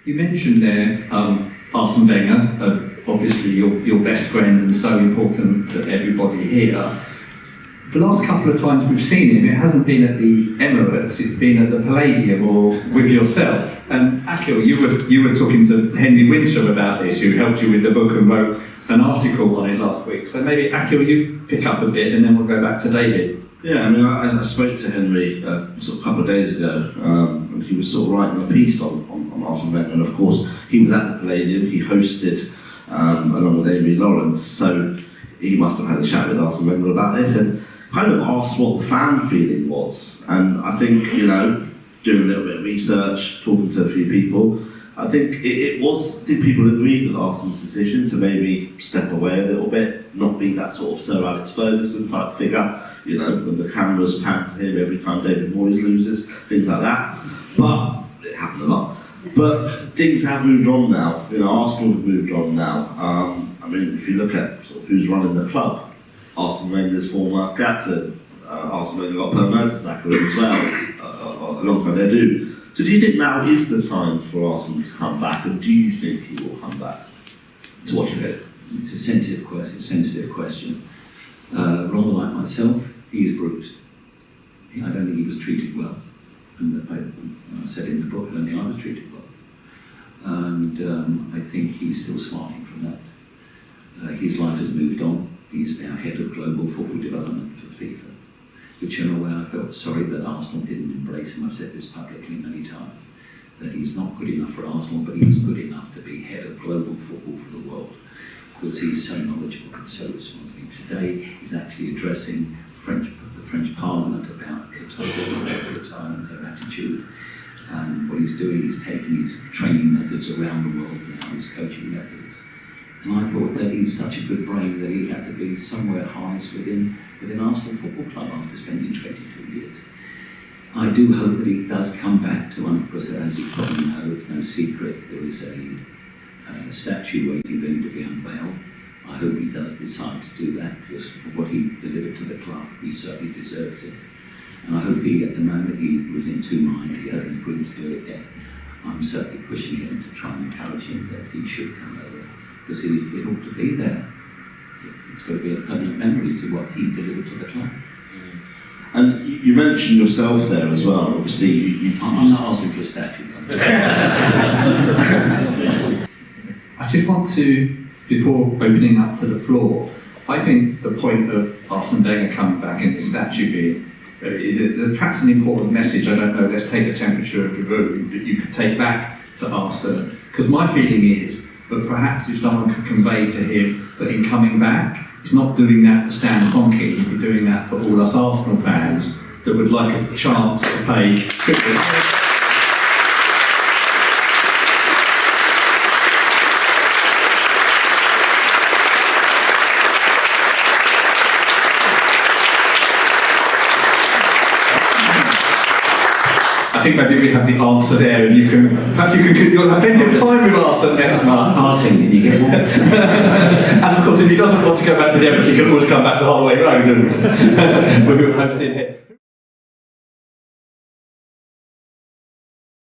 You mentioned there Arsene Wenger, obviously your best friend and so important to everybody here. The last couple of times we've seen him, it hasn't been at the Emirates, it's been at the Palladium or with yourself. And Akhil, you were talking to Henry Winsham about this, who helped you with the book and wrote an article on it last week. So maybe Akhil, you pick up a bit and then we'll go back to David. Yeah, I mean, I spoke to Henry sort of a couple of days ago, and he was sort of writing a piece on Arsene Wenger, and of course he was at the Palladium, he hosted along with Amy Lawrence, so he must have had a chat with Arsene Wenger about this and kind of asked what the fan feeling was. And I think, doing a little bit of research, talking to a few people, I think I think people agreed with Arsene's decision to maybe step away a little bit, not be that sort of Sir Alex Ferguson type figure, when the cameras pan to him every time David Moyes loses, things like that. But it happened a lot. But things have moved on now. Arsenal have moved on now. I mean, if you look at sort of who's running the club, Arsene Wenger's former captain, Arsene Wenger got Per Mertesacker as well, alongside Edu. So do you think now is the time for Arsene to come back, and do you think he will come back? To what you think? It's a sensitive question. Rather like myself, he is bruised. I don't think he was treated well. And I said in the book, I don't think I was treated well. And I think he's still smarting from that. His life has moved on. He's now head of global football development for FIFA, which in a way I felt sorry that Arsenal didn't embrace him. I've said this publicly many times, that he's not good enough for Arsenal, but he was good enough to be head of global football for the world, because he's so knowledgeable and so responsible. Today he's actually addressing the French Parliament about Qatar and their attitude. And what he's doing is taking his training methods around the world now, his coaching methods. And I thought that he's such a good brain that he had to be somewhere highest within Arsenal Football Club after spending 22 years. I do hope that he does come back to one, because as you probably know, it's no secret, there is a statue waiting for him to be unveiled. I hope he does decide to do that, because for what he delivered to the club, he certainly deserves it. And I hope at the moment, he was in two minds, he hasn't agreed to do it yet. I'm certainly pushing him to try and encourage him that he should come over, because it ought to be there. It's got to be a permanent memory to what he delivered to the club. And you mentioned yourself there as well, obviously. I'm not asking for a statue. I just want to, before opening up to the floor, I think the point of Arsene Wenger coming back in the statue being, is it, there's perhaps an important message, I don't know, let's take a temperature of the room, that you could take back to Arsene. Because my feeling is that perhaps if someone could convey to him that in coming back, he's not doing that for Stan Kroenke, he'd be doing that for all us Arsenal fans that would like a chance to pay tribute. I think maybe we have the answer there, and you'll have plenty of time with Arsene next month. Arsene, can you get one? And of course, if he doesn't want to go back to the Emirates, he can always come back to Holloway Road, and we'll host him here.